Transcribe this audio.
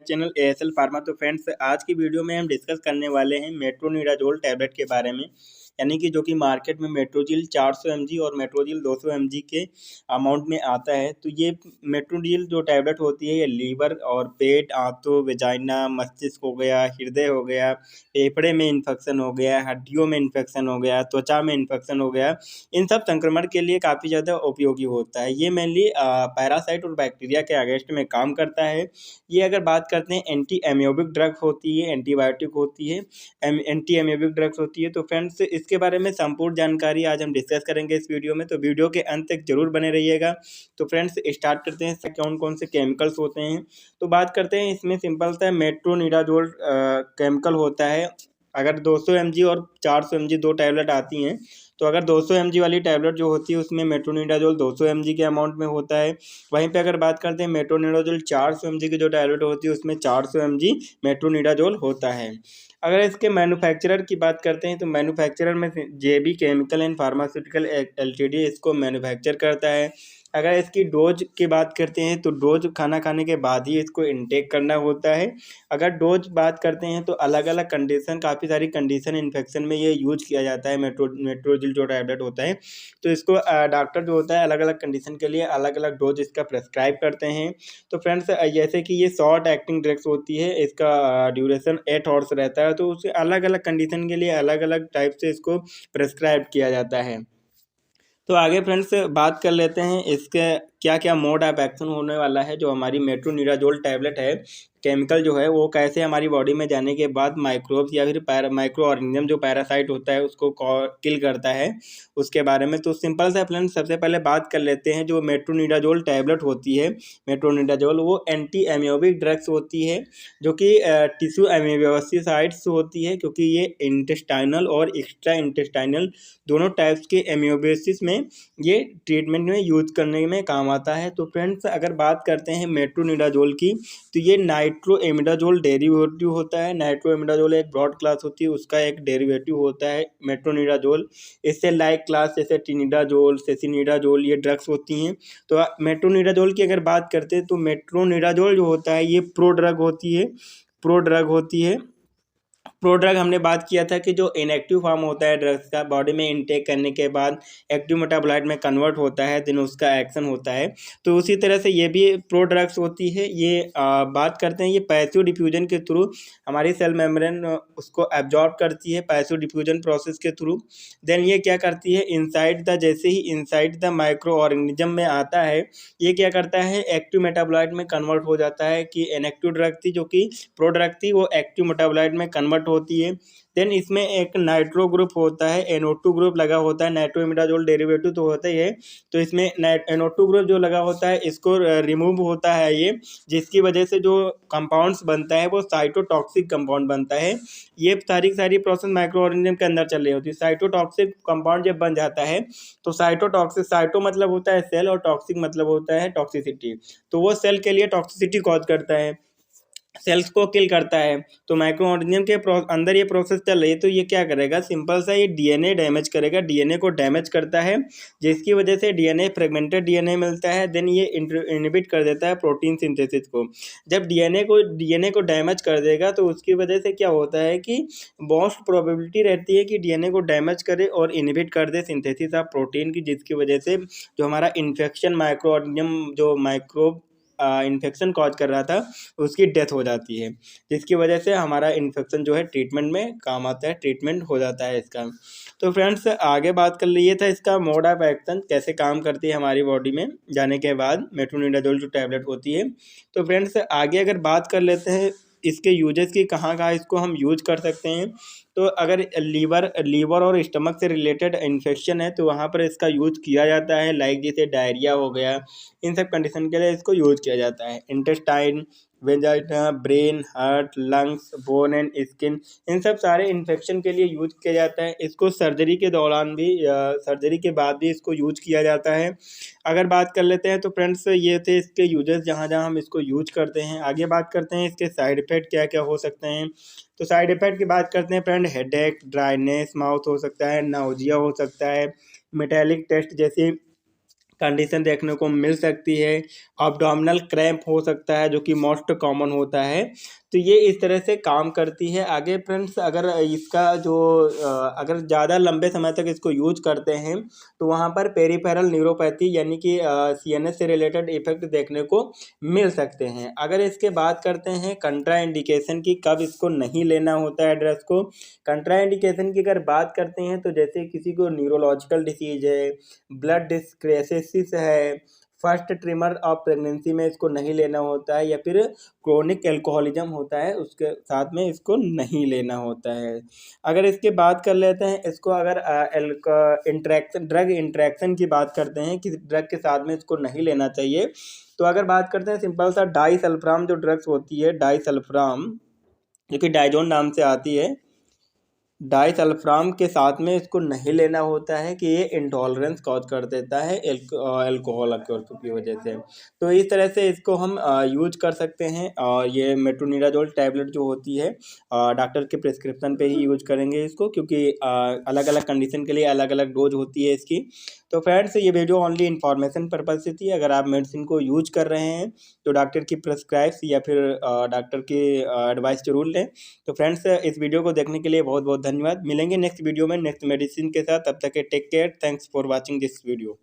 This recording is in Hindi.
Channel ASL pharma. तो फ्रेंड्स, आज की वीडियो में हम डिस्कस करने वाले हैं मेट्रोनिडाज़ोल टैबलेट के बारे में, यानी कि जो कि मार्केट में मेट्रोजिल 400 mg और मेट्रोजिल 200 mg के अमाउंट में आता है। तो ये मेट्रोजिल जो टैबलेट होती है ये लीवर और पेट, आंतों, वेजाइना, मस्तिष्क हो गया, हृदय हो गया, फेफड़े में इन्फेक्शन हो गया, हड्डियों में इन्फेक्शन हो गया, त्वचा में इन्फेक्शन हो गया, इन सब संक्रमण के लिए काफ़ी ज़्यादा उपयोगी होता है। ये मेनली पैरासाइट और बैक्टीरिया के अगेंस्ट में काम करता है। ये अगर बात करते हैं एंटी एमियोबिक ड्रग होती है, एंटीबायोटिक होती है, एंटी एमियोबिक ड्रग्स होती है। तो फ्रेंड्स, इसके बारे में संपूर्ण जानकारी आज हम डिस्कस करेंगे इस वीडियो में, तो वीडियो के अंत तक जरूर बने रहिएगा। तो फ्रेंड्स, स्टार्ट करते हैं इससे कौन कौन से केमिकल्स होते हैं। तो बात करते हैं, इसमें सिंपल सा मेट्रोनिडाज़ोल केमिकल होता है। अगर 200 mg और 400 mg दो टैबलेट आती हैं, तो अगर 200 mg वाली टैबलेट जो होती है उसमें मेट्रोनिडाज़ोल 200 mg के अमाउंट में होता है। वहीं पे अगर बात करते हैं मेट्रोनिडाज़ोल 400 mg की जो टैबलेट होती है उसमें 400 mg मेट्रोनिडाज़ोल होता है। अगर इसके मैन्युफैक्चरर की बात करते हैं, तो मैन्युफैक्चरर में जेबी केमिकल एंड फार्मास्यूटिकल एलटीडी इसको मैन्युफैक्चर करता है। अगर इसकी डोज की बात करते हैं, तो डोज खाना खाने के बाद ही इसको इनटेक करना होता है। अगर डोज बात करते हैं, तो अलग अलग कंडीशन, काफ़ी सारी कंडीशन इन्फेक्शन में ये यूज किया जाता है। मेट्रोजिल जो टैबलेट होता है, तो इसको डॉक्टर जो होता है अलग अलग कंडीशन के लिए अलग अलग डोज इसका प्रेस्क्राइब करते हैं। तो फ्रेंड्स, जैसे कि ये शॉर्ट एक्टिंग ड्रग्स होती है, इसका ड्यूरेशन 8 आवर्स रहता है, तो उसे अलग अलग कंडीशन के लिए अलग अलग टाइप से इसको प्रेस्क्राइब किया जाता है। तो आगे फ्रेंड्स बात कर लेते हैं इसके क्या क्या मोड ऑफ एक्शन होने वाला है। जो हमारी मेट्रोनिडाज़ोल टैबलेट है, केमिकल जो है वो कैसे हमारी बॉडी में जाने के बाद माइक्रोब्स या फिर माइक्रो ऑर्गेनिज्म जो पैरासाइट होता है उसको किल करता है, उसके बारे में। तो सिंपल सा फ्रेंड्स, सबसे पहले बात कर लेते हैं जो मेट्रोनिडाज़ोल टैबलेट होती है। मेट्रोनिडाज़ोल वो एंटी एमियोबिक ड्रग्स होती है, जो कि टिश्यू एमियोसिसाइड्स होती है, क्योंकि ये इंटेस्टाइनल और एक्स्ट्रा इंटेस्टाइनल दोनों टाइप्स के एमियोबेसिस में ये ट्रीटमेंट में यूज करने में काम आता है। तो फ्रेंड्स, अगर बात करते हैं मेट्रोनिडाज़ोल की, तो ये नाइट्रोएमिडाज़ोल डेरिवेटिव होता है। नाइट्रोएमिडाज़ोल एक ब्रॉड क्लास होती है, उसका एक डेरिवेटिव होता है मेट्रोनिडाज़ोल। इससे लाइक क्लास जैसे टिनिडाज़ोल, सेसिनिडाज़ोल ये ड्रग्स होती हैं। तो मेट्रोनिडाज़ोल की अगर बात करते हैं, तो मेट्रोनिडाज़ोल जो होता है ये प्रो ड्रग होती है। प्रोड्रग हमने बात किया था कि जो इनएक्टिव फॉर्म होता है ड्रग्स का, बॉडी में इनटेक करने के बाद एक्टिव मेटाबोलाइट में कन्वर्ट होता है, देन उसका एक्शन होता है। तो उसी तरह से ये भी प्रो ड्रग्स होती है। ये बात करते हैं, ये पैसिव डिफ्यूजन के थ्रू हमारी सेल मेम्ब्रेन उसको एब्जॉर्ब करती है, पैसिव डिफ्यूजन प्रोसेस के थ्रू। देन ये क्या करती है, जैसे ही इनसाइड द माइक्रो ऑर्गेनिज्म में आता है, ये क्या करता है, एक्टिव मेटाबोलाइट में कन्वर्ट हो जाता है। कि इनएक्टिव ड्रग थी, जो कि प्रो ड्रग थी, वो एक्टिव मेटाबोलाइट में कन्वर्ट होती है। देन इसमें एक नाइट्रो ग्रुप होता है, NO2 ग्रुप लगा होता है। नाइट्रोइमिडाज़ोल डेरिवेटिव तो होता ही है, तो इसमें NO2 ग्रुप जो लगा होता है इसको रिमूव होता है ये, जिसकी वजह से जो कंपाउंड्स बनता है वो साइटोटॉक्सिक कंपाउंड बनता है। ये सारी प्रोसेस माइक्रो ऑर्गेनिज्म के अंदर चल रही होती है। साइटोटॉक्सिक कंपाउंड जब बन जाता है, तो साइटो मतलब होता है सेल, और टॉक्सिक मतलब होता है टॉक्सिसिटी। तो वो सेल के लिए टॉक्सिसिटी कॉज करता है, सेल्स को किल करता है। तो माइक्रो ऑर्गेनिज्म के अंदर ये प्रोसेस चल रही है, तो ये क्या करेगा, सिंपल सा ये डीएनए डैमेज करेगा, डीएनए को डैमेज करता है, जिसकी वजह से डीएनए फ्रेगमेंटेड डीएनए मिलता है। देन ये इनहिबिट कर देता है प्रोटीन सिंथेसिस को। जब डीएनए को डैमेज कर देगा, तो उसकी वजह से क्या होता है कि मोस्ट प्रोबेबिलिटी रहती है कि डीएनए को डैमेज करे और इनहिबिट कर दे सिंथेसिस ऑफ प्रोटीन की, जिसकी वजह से जो हमारा इन्फेक्शन माइक्रो ऑर्गेनिज्म जो माइक्रोब इन्फेक्शन कॉज कर रहा था उसकी डेथ हो जाती है, जिसकी वजह से हमारा इन्फेक्शन जो है ट्रीटमेंट में काम आता है, ट्रीटमेंट हो जाता है इसका। तो फ्रेंड्स, आगे बात कर लिए था इसका मोड ऑफ एक्शन कैसे काम करती है हमारी बॉडी में जाने के बाद मेट्रोनिडाज़ोल जो टैबलेट होती है। तो फ्रेंड्स, आगे अगर बात कर लेते हैं इसके यूजेस की, कहाँ कहाँ इसको हम यूज कर सकते हैं। तो अगर लीवर और स्टमक से रिलेटेड इन्फेक्शन है, तो वहाँ पर इसका यूज किया जाता है। लाइक जैसे डायरिया हो गया, इन सब कंडीशन के लिए इसको यूज किया जाता है। Intestine, vagina, brain, heart, lungs, bone and skin, इन सब सारे इन्फेक्शन के लिए यूज किया जाता है। इसको सर्जरी के दौरान भी सर्जरी के बाद भी इसको यूज किया जाता है। अगर बात कर लेते हैं, तो फ्रेंड्स ये थे इसके यूजेस जहाँ जहाँ हम इसको यूज करते हैं। आगे बात करते हैं इसके साइड इफेक्ट क्या क्या हो सकते हैं। तो साइड इफेक्ट की बात करते हैं फ्रेंड, हेडेक, ड्राइनेस माउथ हो सकता है, नाउजिया हो सकता है, मेटेलिक टेस्ट जैसी कंडीशन देखने को मिल सकती है। अब्डोमिनल क्रैम्प हो सकता है जो कि मोस्ट कॉमन होता है। तो ये इस तरह से काम करती है। आगे फ्रेंड्स अगर इसका जो अगर ज़्यादा लंबे समय तक इसको यूज करते हैं तो वहाँ पर पेरिफेरल न्यूरोपैथी यानी कि सीएनएस से रिलेटेड इफेक्ट देखने को मिल सकते हैं। अगर इसके बात करते हैं कंट्रा इंडिकेशन की, कब इसको नहीं लेना होता है ड्रग्स को। कंट्रा इंडिकेशन की अगर बात करते हैं तो जैसे किसी को न्यूरोलॉजिकल डिसीज है, ब्लड डिस्क्रेसिस है, फर्स्ट ट्रिमर ऑफ प्रेगनेंसी में इसको नहीं लेना होता है, या फिर क्रोनिक एल्कोहलिज्म होता है उसके साथ में इसको नहीं लेना होता है। अगर इसके बात कर लेते हैं इसको, अगर इंट्रैक्शन ड्रग इंट्रैक्शन की बात करते हैं किसी ड्रग के साथ में इसको नहीं लेना चाहिए, तो अगर बात करते हैं सिंपल सा डाइसल्फाम जो ड्रग्स होती है, डाइसल्फाम जो कि डाइजोन नाम से आती है, डाइसल्फाम के साथ में इसको नहीं लेना होता है कि ये इंटॉलरेंस कॉज कर देता है अल्कोहल की वजह से। तो इस तरह से इसको हम यूज कर सकते हैं। और ये मेट्रोनिडाजोल टैबलेट जो होती है डॉक्टर के प्रिस्क्रिप्शन पे ही यूज करेंगे इसको, क्योंकि अलग अलग कंडीशन के लिए अलग अलग डोज होती है इसकी। तो फ्रेंड्स ये वीडियो ओनली इन्फॉर्मेशन पर्पज से थी। अगर आप मेडिसिन को यूज कर रहे हैं तो डॉक्टर की प्रिस्क्राइब्स या फिर डॉक्टर की एडवाइस जरूर लें। तो फ्रेंड्स इस वीडियो को देखने के लिए बहुत बहुत धन्यवाद। मिलेंगे नेक्स्ट वीडियो में नेक्स्ट मेडिसिन के साथ। तब तक के take care. Thanks for watching this video.